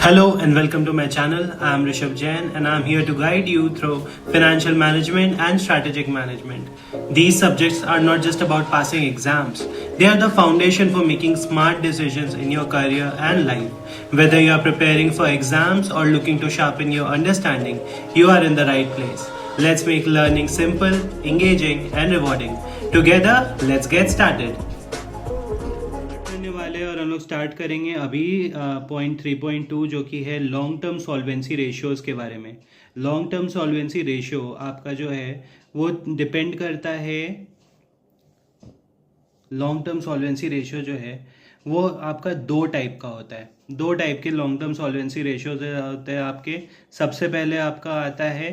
Hello and welcome to my channel. I am Rishabh Jain and I am here to guide you through financial management and strategic management. These subjects are not just about passing exams, they are the foundation for making smart decisions in your career and life. Whether you are preparing for exams or looking to sharpen your understanding, you are in the right place. Let's make learning simple, engaging, and rewarding. Together, let's get started. करने वाले और हम लोग start करेंगे अभी point 3.2 जो कि है लॉन्ग टर्म सॉल्वेंसी रेशियोज़ के बारे में। लॉन्ग टर्म सॉल्वेंसी रेशियो आपका जो है वो डिपेंड करता है, लॉन्ग टर्म सॉल्वेंसी रेशियो जो है वो आपका दो टाइप का होता है। दो टाइप के लॉन्ग टर्म सॉल्वेंसी रेशियोज होते हैं आपके। सबसे पहले आपका आता है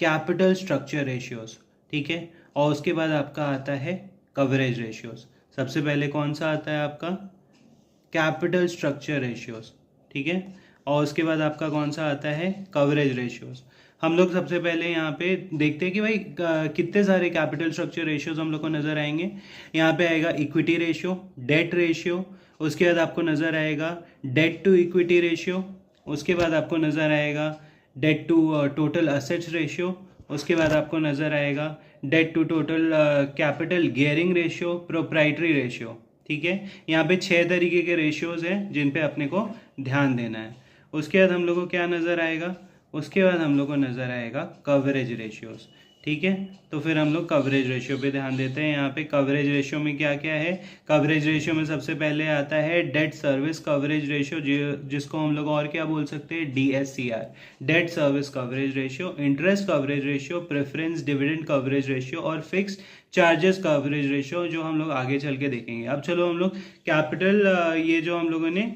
कैपिटल स्ट्रक्चर रेशियोज, ठीक है, और उसके बाद आपका आता है कवरेज रेशियोज। सबसे पहले कौन सा आता है आपका कैपिटल स्ट्रक्चर रेशियोज, ठीक है, और उसके बाद आपका कौन सा आता है कवरेज रेशियोज। हम लोग सबसे पहले यहाँ पे देखते हैं कि भाई कितने सारे कैपिटल स्ट्रक्चर रेशियोज हम लोग को नज़र आएंगे। यहाँ पे आएगा इक्विटी रेशियो, डेट रेशियो, उसके बाद आपको नज़र आएगा डेट टू इक्विटी रेशियो, उसके बाद आपको नज़र आएगा debt to total assets ratio, उसके बाद आपको नज़र आएगा debt to total capital gearing ratio, proprietary ratio, ठीक है। यहाँ पे 6 तरीके के रेशियोज हैं जिन पे अपने को ध्यान देना है। उसके बाद हम लोग को क्या नज़र आएगा, उसके बाद हम लोग को नज़र आएगा कवरेज रेशियोज, ठीक है। तो फिर हम लोग कवरेज रेशियो पे ध्यान देते हैं। यहाँ पे कवरेज रेशियो में क्या क्या है, कवरेज रेशियो में सबसे पहले आता है डेट सर्विस कवरेज रेशियो, जिसको हम लोग और क्या बोल सकते हैं, DSCR, debt service coverage ratio, interest coverage ratio, preference dividend coverage ratio और फिक्स्ड चार्जेस कवरेज रेशियो, जो हम लोग आगे चल के देखेंगे। अब चलो हम लोग कैपिटल, ये जो हम लोगों ने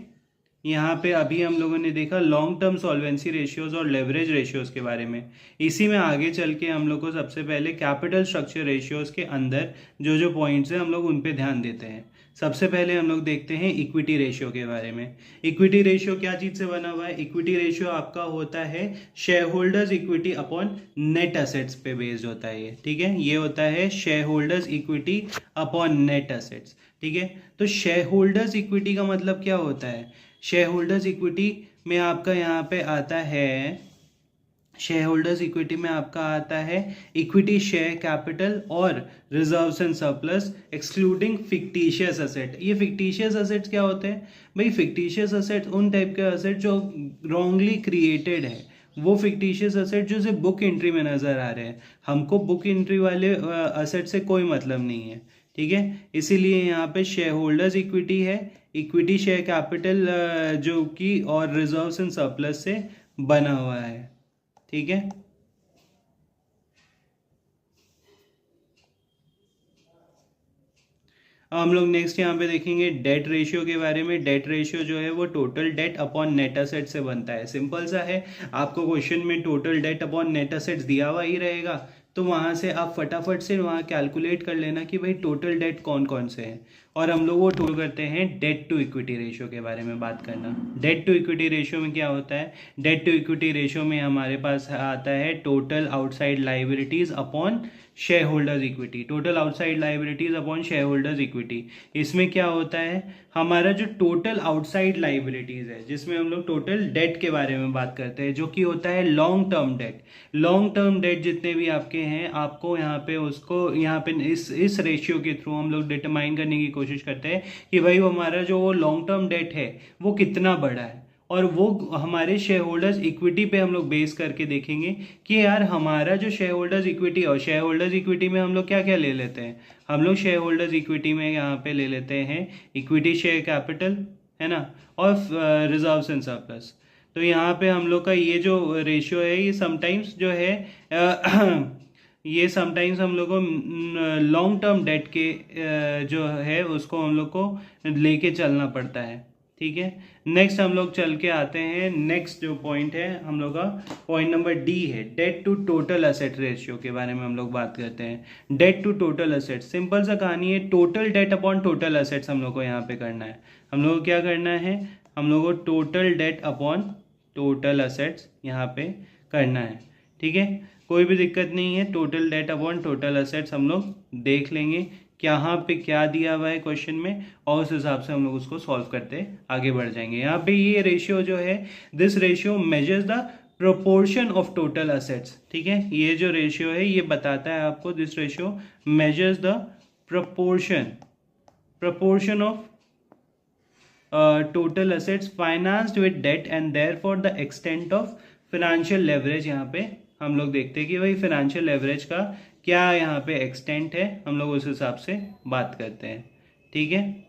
यहाँ पे अभी हम लोगों ने देखा लॉन्ग टर्म सॉल्वेंसी रेशियोज और लेवरेज रेशियोज के बारे में। इसी में आगे चल के हम लोग को सबसे पहले कैपिटल स्ट्रक्चर रेशियोज के अंदर जो जो पॉइंट्स हैं हम लोग उन पे ध्यान देते हैं। सबसे पहले हम लोग देखते हैं इक्विटी रेशियो के बारे में। इक्विटी रेशियो क्या चीज़ से बना हुआ है, इक्विटी रेशियो आपका होता है share holders equity upon net assets पे बेस्ड होता है ये, ठीक है। ये होता है share holders equity upon net assets, ठीक है। तो शेयर होल्डर्स इक्विटी का मतलब क्या होता है, शेयर होल्डर्स इक्विटी में आपका यहाँ पे आता है, शेयर होल्डर्स इक्विटी में आपका आता है इक्विटी शेयर कैपिटल और reserves and surplus excluding fictitious asset. ये फिक्टिशियस असेट्स क्या होते हैं भाई, फिक्टिशियस असेट्स उन टाइप के असेट जो रॉन्गली क्रिएटेड है, वो फिक्टिशियस असेट जो सिर्फ बुक एंट्री में नज़र आ रहे हैं। हमको बुक एंट्री वाले असेट से कोई मतलब नहीं है, ठीक है। इसीलिए यहाँ पे शेयर होल्डर्स इक्विटी है, इक्विटी शेयर कैपिटल जो कि और रिजर्व्स एंड सरप्लस से बना हुआ है, ठीक है। हम लोग नेक्स्ट यहाँ पे देखेंगे डेट रेशियो के बारे में। डेट रेशियो जो है वो total debt upon net asset से बनता है। सिंपल सा है, आपको क्वेश्चन में total debt upon net assets दिया हुआ ही रहेगा, तो वहाँ से आप फटाफट से वहाँ कैलकुलेट कर लेना कि भाई टोटल डेट कौन कौन से हैं। और हम लोग वो टोटल करते हैं डेट टू इक्विटी रेशियो के बारे में बात करना। डेट टू इक्विटी रेशियो में क्या होता है, डेट टू इक्विटी रेशियो में हमारे पास आता है total outside liabilities upon share holders equity, total outside liabilities upon share holders equity. इसमें क्या होता है, हमारा जो टोटल आउटसाइड लाइबिलिटीज है, जिसमें हम लोग टोटल डेट के बारे में बात करते हैं, जो कि होता है long term debt. Long term debt जितने भी आपके हैं, आपको यहाँ पे उसको यहाँ पे इस रेशियो के थ्रू हम लोग डिटरमाइन करने की कोशिश करते हैं कि भाई वो हमारा जो वो लॉन्ग टर्म डेट है वो कितना बड़ा है, और वो हमारे शेयर होल्डर्स इक्विटी पे हम लोग बेस करके देखेंगे कि यार हमारा जो शेयर होल्डर्स इक्विटी, और शेयर होल्डर्स इक्विटी में हम लोग क्या क्या ले लेते हैं, हम लोग शेयर होल्डर्स इक्विटी में यहाँ पे ले लेते हैं इक्विटी शेयर कैपिटल, है ना, और रिजर्व्स एंड सरप्लस। तो यहाँ पे हम लोग का ये जो रेशियो है ये समटाइम्स जो है ये समटाइम्स हम लोग को लॉन्ग टर्म डेट के जो है उसको हम लोग को लेके चलना पड़ता है, ठीक है। नेक्स्ट हम लोग चल के आते हैं, नेक्स्ट जो पॉइंट है हम लोग का पॉइंट नंबर D है, debt to total asset ratio के बारे में हम लोग बात करते हैं। Debt to total asset simple सा कहानी है, total debt upon total assets हम लोग को यहाँ पे करना है। हम लोग को क्या करना है, हम लोग को total debt upon total assets यहाँ पे करना है, ठीक है। कोई भी दिक्कत नहीं है, total debt upon total assets हम लोग देख लेंगे यहाँ पे क्या दिया हुआ है क्वेश्चन में, और उस हिसाब से हम लोग उसको सॉल्व करते आगे बढ़ जाएंगे। यहाँ पे ये रेशियो जो है, this ratio measures the proportion of total assets. ठीक है, ये जो रेशियो है ये बताता है आपको, this ratio measures the proportion of total assets financed with debt and therefore the extent of financial leverage। यहाँ पे हम लोग देखते हैं कि भाई फाइनेंशियल लेवरेज का क्या यहाँ पे एक्सटेंट है, हम लोग उस हिसाब से बात करते हैं। ठीक है,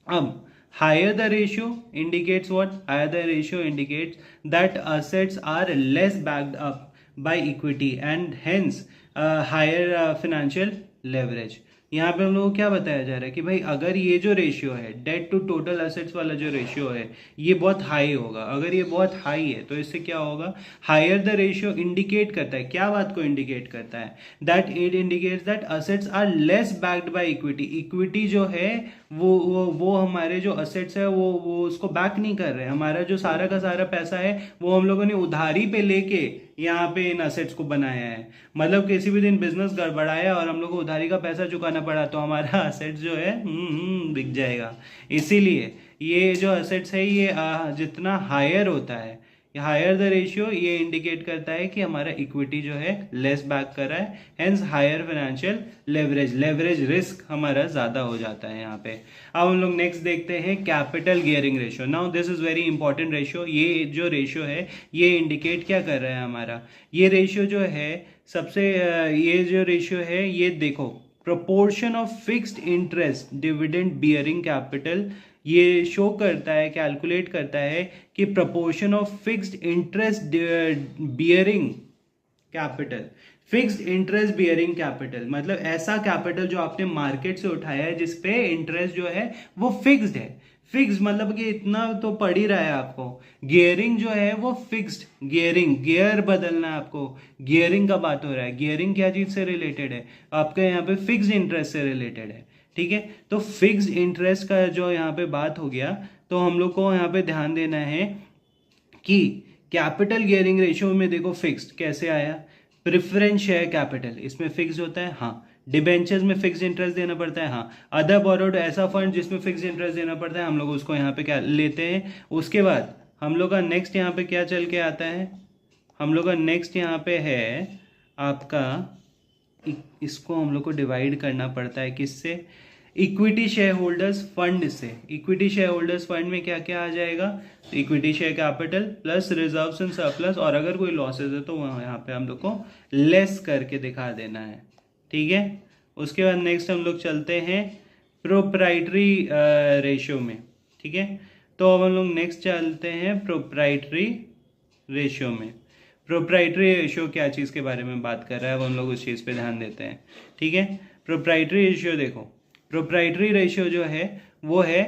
अब higher the ratio indicates what? Higher the ratio indicates that assets are less backed up by equity and hence higher financial leverage। यहाँ पे हम लोगों को क्या बताया जा रहा है कि भाई अगर ये जो रेशियो है, डेट टू टोटल एसेट्स वाला जो रेशियो है, ये बहुत हाई होगा। अगर ये बहुत हाई है तो इससे क्या होगा, हायर द रेशियो इंडिकेट करता है, क्या बात को इंडिकेट करता है, that it indicates that assets are less backed by equity. Equity जो है वो हमारे जो असेट्स है वो उसको बैक नहीं कर रहे। हमारा जो सारा का सारा पैसा है वो हम लोगों ने उधारी पे लेके यहाँ पे इन असेट्स को बनाया है। मतलब किसी भी दिन बिजनेस गड़बड़ाया और हम लोग को उधारी का पैसा चुकाना पड़ा तो हमारा असेट्स जो है बिक जाएगा। इसीलिए ये जो असेट्स है ये जितना हायर होता है, हायर द रेशियो, ये इंडिकेट करता है कि हमारा इक्विटी जो है लेस बैक कर रहा है, hence higher financial leverage risk हमारा ज़्यादा हो जाता है यहाँ पे। अब हम लोग नेक्स्ट देखते हैं capital gearing ratio. Now this is very important ratio. ये जो रेशियो है ये इंडिकेट क्या कर रहा है हमारा, ये रेशियो जो है सबसे ये जो रेशियो है ये देखो, proportion of fixed interest dividend bearing capital, ये शो करता है, कैलकुलेट करता है कि proportion of fixed interest bearing capital, fixed interest bearing capital मतलब ऐसा कैपिटल जो आपने मार्केट से उठाया है जिसपे इंटरेस्ट जो है वो फिक्स्ड है। फिक्स्ड मतलब कि इतना तो पड़ ही रहा है आपको। गियरिंग जो है वो फिक्स्ड, गियरिंग, गियर बदलना है आपको, गियरिंग का बात हो रहा है। गियरिंग क्या चीज से रिलेटेड है, आपका यहाँ पे फिक्स्ड इंटरेस्ट से रिलेटेड है। ठीक है, तो फिक्स्ड इंटरेस्ट का जो यहाँ पे बात हो गया, तो हम लोग को यहाँ पे ध्यान देना है कि कैपिटल गियरिंग रेशियो में देखो फिक्स्ड कैसे आया, प्रेफरेंस शेयर कैपिटल इसमें फिक्स्ड होता है, हाँ। डिबेंचर्स में फिक्स्ड इंटरेस्ट देना पड़ता है, हाँ। अदर बोरोड ऐसा फंड जिसमें फिक्स्ड इंटरेस्ट देना पड़ता है, हम लोग उसको यहाँ पे क्या लेते हैं। उसके बाद हम लोग का नेक्स्ट यहाँ पे क्या चल के आता है, हम लोग का नेक्स्ट यहाँ पे है आपका, इसको हम लोग को डिवाइड करना पड़ता है किससे, इक्विटी शेयर होल्डर्स फंड से। इक्विटी शेयर होल्डर्स फंड में क्या क्या आ जाएगा, तो equity share capital plus reserves and surplus, और अगर कोई लॉसेज है तो वहाँ यहाँ पे हम लोग को लेस करके दिखा देना है। ठीक है, उसके बाद नेक्स्ट हम लोग चलते हैं प्रोप्राइटरी रेशियो में। ठीक है, तो अब हम लोग नेक्स्ट चलते हैं प्रोप्राइटरी रेशियो में। प्रोप्राइटरी रेशियो क्या चीज़ के बारे में बात कर रहा है, अब हम लोग उस चीज़ पे ध्यान देते हैं। ठीक है, प्रोप्राइटरी रेशियो देखो, प्रोप्राइटरी रेशियो जो है वो है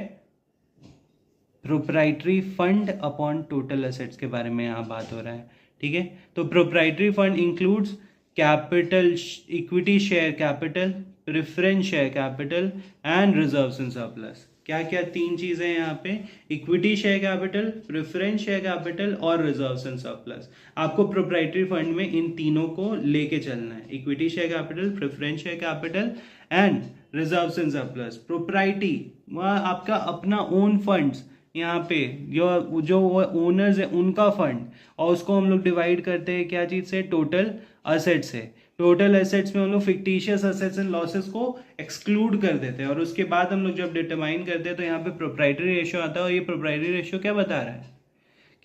proprietary fund upon total assets के बारे में यहाँ बात हो रहा है। ठीक है, तो proprietary fund includes capital, equity share capital, preference share capital and reserves and surplus. क्या क्या तीन चीजें हैं यहाँ पे, equity share capital, preference share capital और रिजर्व्स एंड सरप्लस। आपको प्रोप्राइटरी फंड में इन तीनों को लेके चलना है, equity share capital, preference share capital and reserves and surplus. Propriety आपका अपना ओन फंड्स, यहाँ पे जो ओनर्स है उनका फंड, और उसको हम लोग डिवाइड करते हैं क्या चीज से, टोटल असेट्स से। टोटल एसेट्स में हम लोग फिक्टिशियस एसेट्स एंड लॉसेस को एक्सक्लूड कर देते हैं, और उसके बाद हम लोग जब डिटरमाइन करते हैं तो यहाँ पे प्रोप्राइटरी रेशियो आता है। और ये प्रोप्राइटरी रेशियो क्या बता रहा है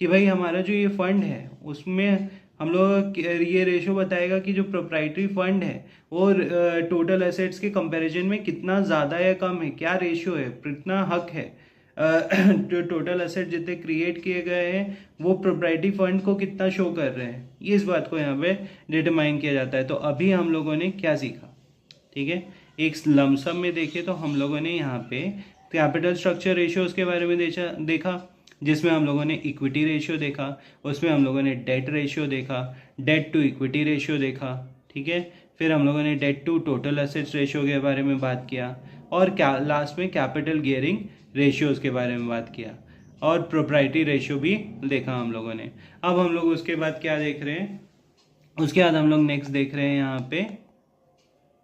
कि भाई हमारा जो ये फंड है उसमें हम लोग ये रेशियो बताएगा कि जो प्रोप्राइटरी फंड है वो टोटल एसेट्स के कंपैरिजन में कितना ज़्यादा या कम है, क्या रेशियो है, कितना हक है, जो टोटल एसेट जितने क्रिएट किए गए हैं वो प्रोप्राइटरी फंड को कितना शो कर रहे हैं, ये इस बात को यहाँ पे डिटरमाइन किया जाता है। तो अभी हम लोगों ने क्या सीखा, ठीक है, एक लमसम में देखे तो हम लोगों ने यहाँ पे कैपिटल स्ट्रक्चर रेशियोज के बारे में देखा, जिसमें हम लोगों ने इक्विटी रेशियो देखा, उसमें हम लोगों ने डेट रेशियो देखा, डेट टू इक्विटी रेशियो देखा। ठीक है, फिर हम लोगों ने debt to total assets ratio के बारे में बात किया, और लास्ट में कैपिटल गियरिंग रेशियोज के बारे में बात किया, और प्रोप्राइटरी रेशियो भी देखा हम लोगों ने। अब हम लोग उसके बाद क्या देख रहे हैं, उसके बाद हम लोग नेक्स्ट देख रहे हैं यहाँ पे,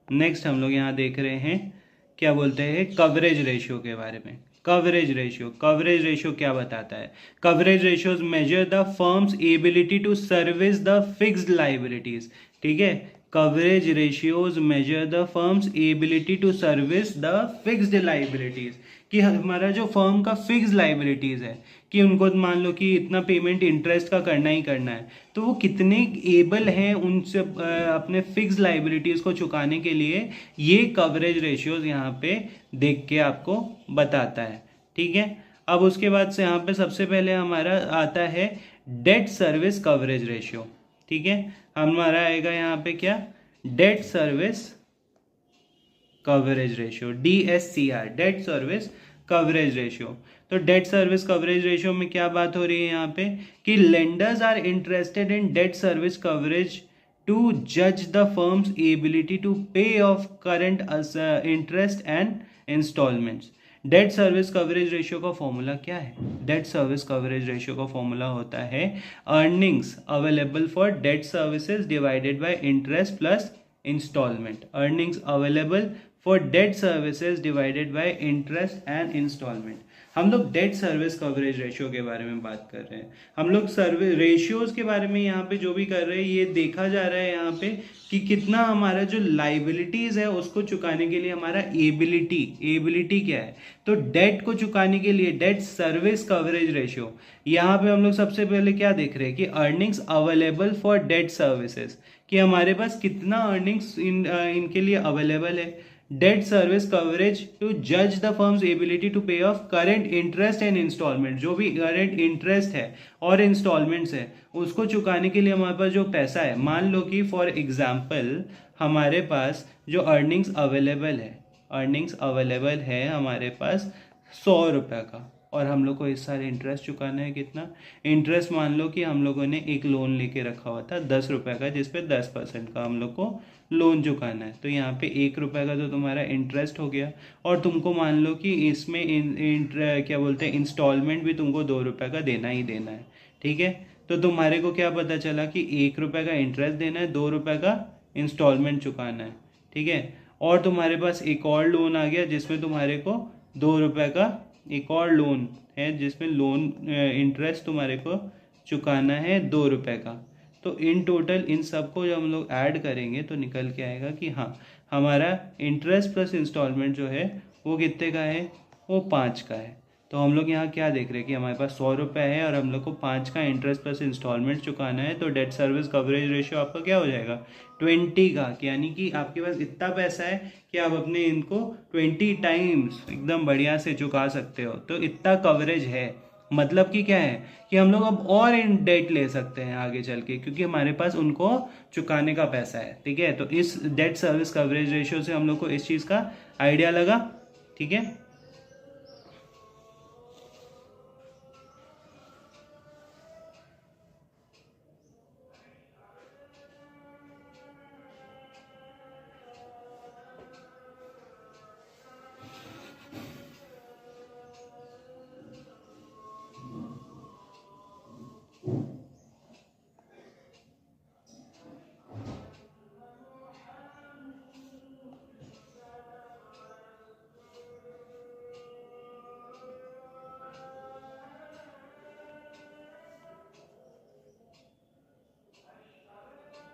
नेक्स्ट हम लोग यहाँ देख रहे हैं क्या बोलते हैं कवरेज रेशियो के बारे में। कवरेज रेशियो क्या बताता है? Coverage ratios measure the firm's ability to service the fixed liabilities. ठीक है, coverage ratios measure the firm's ability to service the fixed liabilities, कि हमारा जो फर्म का फिक्स लाइबिलिटीज है, कि उनको मान लो कि इतना पेमेंट इंटरेस्ट का करना ही करना है, तो वो कितने एबल हैं उनसे अपने फिक्स लाइबिलिटीज को चुकाने के लिए, ये कवरेज रेशियोज यहाँ पे देख के आपको बताता है। ठीक है, अब उसके बाद से यहाँ पे सबसे पहले हमारा आता है डेट सर्विस कवरेज रेशियो। ठीक है, हमारा आएगा यहाँ पे क्या, debt service coverage ratio, DSCR, debt service coverage ratio. तो डेट सर्विस कवरेज रेशियो में क्या बात हो रही है यहाँ पे, कि lenders are interested in debt service coverage to जज the firm's ability to pay off current interest and installments. Debt service coverage ratio का फॉर्मूला क्या है? डेट सर्विस कवरेज रेशियो का फॉर्मूला होता है earnings available for debt services divided by interest plus installment. Earnings available for debt services divided by interest and installment. हम लोग date service coverage ratio के बारे में बात कर रहे हैं। हम लोग सर्विस रेशियोज के बारे में यहाँ पे जो भी कर रहे हैं, ये देखा जा रहा है यहाँ पे कि कितना हमारा जो लाइबिलिटीज है उसको चुकाने के लिए हमारा एबिलिटी क्या है। तो डेट को चुकाने के लिए डेट सर्विस कवरेज रेशियो, यहाँ पे हम लोग सबसे पहले क्या देख रहे हैं कि earnings available for debt services, कि हमारे पास कितना अर्निंग्स इनके लिए अवेलेबल है। डेट सर्विस कवरेज टू जज the firm's ability to pay off current interest and installment, जो भी करेंट इंटरेस्ट है और इंस्टॉलमेंट्स है उसको चुकाने के लिए हमारे पास जो पैसा है, मान लो कि फॉर एग्जांपल हमारे पास जो अर्निंग्स अवेलेबल है हमारे पास 100 रुपये का, और हम लोग को इस सारे इंटरेस्ट चुकाना है। कितना इंटरेस्ट? मान लो कि हम लोगों ने एक लोन लेके रखा हुआ था 10 रुपये का, जिसपे 10% का हम लोग को लोन चुकाना है। तो यहाँ पे 1 रुपये का तो तुम्हारा इंटरेस्ट हो गया, और तुमको मान लो कि इसमें क्या बोलते हैं इंस्टॉलमेंट भी तुमको 2 रुपये का देना ही देना है। ठीक है, तो तुम्हारे को क्या पता चला कि 1 रुपये का इंटरेस्ट देना है, 2 रुपये का इंस्टॉलमेंट चुकाना है। ठीक है, और तुम्हारे पास एक और लोन आ गया जिसमें तुम्हारे को 2 रुपये का एक और लोन है, जिसमें लोन इंटरेस्ट तुम्हारे को चुकाना है 2 रुपये का। तो इन टोटल इन सबको जब हम लोग ऐड करेंगे तो निकल के आएगा कि हाँ, हमारा इंटरेस्ट प्लस इंस्टॉलमेंट जो है वो कितने का है, वो 5 का है। तो हम लोग यहाँ क्या देख रहे हैं कि हमारे पास 100 रुपये है और हम लोग को 5 का इंटरेस्ट प्लस इंस्टॉलमेंट चुकाना है। तो डेट सर्विस कवरेज रेशियो आपका क्या हो जाएगा, 20 का। यानी कि आपके पास इतना पैसा है कि आप अपने इनको 20 टाइम्स एकदम बढ़िया से चुका सकते हो। तो इतना कवरेज है, मतलब कि क्या है कि हम लोग अब और इन डेट ले सकते हैं आगे चल के, क्योंकि हमारे पास उनको चुकाने का पैसा है। ठीक है, तो इस डेट सर्विस कवरेज रेशियो से हम लोग को इस चीज़ का आइडिया लगा। ठीक है,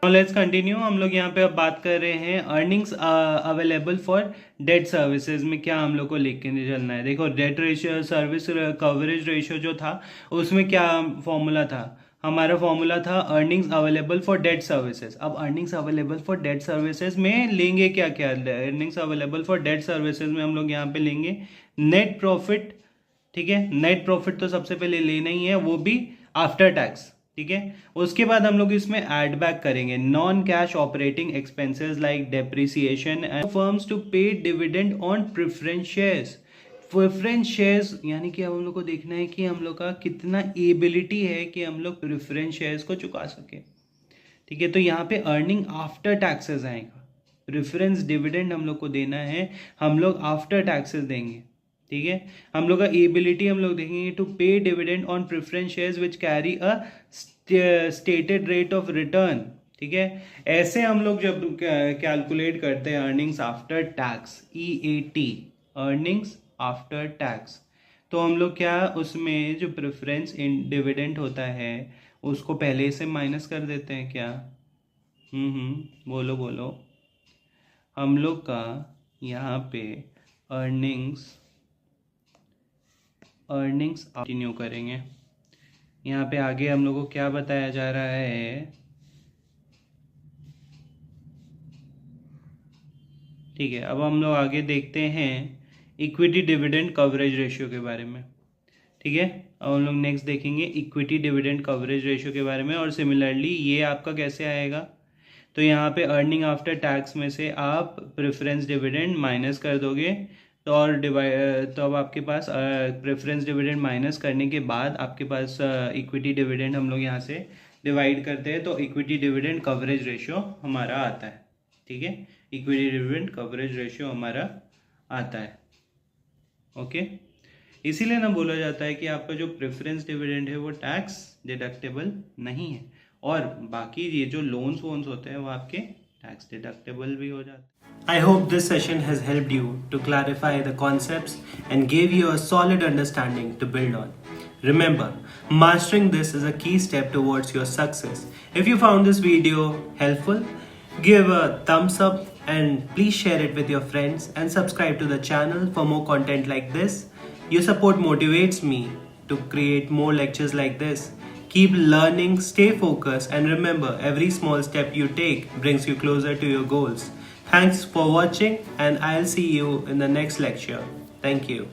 लेट्स कंटिन्यू। हम लोग यहाँ पे अब बात कर रहे हैं earnings available for debt services में क्या हम लोग को लेके चलना है। देखो, debt ratio service coverage ratio जो था उसमें क्या फॉर्मूला था, हमारा फॉर्मूला था earnings available for debt services. अब earnings available for debt services में लेंगे क्या क्या, earnings available for debt services में हम लोग यहाँ पे लेंगे नेट प्रॉफिट। ठीक है, नेट प्रॉफिट तो सबसे पहले लेना ही है, वो भी आफ्टर टैक्स। ठीक है, उसके बाद हम लोग इसमें ऐड बैक करेंगे non cash operating expenses like depreciation and firms to pay dividend on preference shares. Preference shares यानी कि हम लोग को देखना है कि हम लोग का कितना एबिलिटी है कि हम लोग प्रेफरेंस शेयर्स को चुका सके। ठीक है, तो यहाँ पे अर्निंग आफ्टर टैक्सेस आएगा। प्रेफरेंस डिविडेंड हम लोग को देना है, हम लोग आफ्टर टैक्सेस देंगे। ठीक है, हम लोग का एबिलिटी हम लोग देखेंगे to pay dividend on preference shares which carry a stated rate of return. ठीक है। ऐसे हम लोग जब कैलकुलेट करते हैं earnings after tax, EAT, earnings after tax, तो हम लोग क्या उसमें जो प्रेफरेंस इन डिविडेंड होता है उसको पहले से माइनस कर देते हैं क्या? बोलो बोलो। हम लोग का यहाँ पे अर्निंग्स कंटिन्यू करेंगे। यहाँ पे आगे हम लोग को क्या बताया जा रहा है? ठीक है, अब हम लोग आगे देखते हैं इक्विटी डिविडेंड कवरेज रेशियो के बारे में। ठीक है, अब हम लोग नेक्स्ट देखेंगे इक्विटी डिविडेंड कवरेज रेशियो के बारे में। और सिमिलरली ये आपका कैसे आएगा? तो यहाँ पे अर्निंग आफ्टर टैक्स में से आप प्रेफरेंस डिविडेंड माइनस कर दोगे, तो और तो अब आपके पास प्रेफरेंस डिविडेंड माइनस करने के बाद आपके पास इक्विटी डिविडेंड हम लोग यहाँ से डिवाइड करते हैं, तो इक्विटी डिविडेंड कवरेज रेशियो हमारा आता है। ठीक है, इक्विटी डिविडेंड कवरेज रेशियो हमारा आता है। ओके, इसीलिए ना बोला जाता है कि आपका जो प्रेफरेंस डिविडेंड है वो टैक्स डिडक्टेबल नहीं है, और बाकी ये जो लोन्स वोन्स होते हैं वो आपके टैक्स डिडक्टेबल भी हो जाते हैं। I hope this session has helped you to clarify the concepts and gave you a solid understanding to build on. Remember, mastering this is a key step towards your success. If you found this video helpful, give a thumbs up and please share it with your friends and subscribe to the channel for more content like this. Your support motivates me to create more lectures like this. Keep learning, stay focused, and remember, every small step you take brings you closer to your goals. Thanks for watching, and I'll see you in the next lecture. Thank you.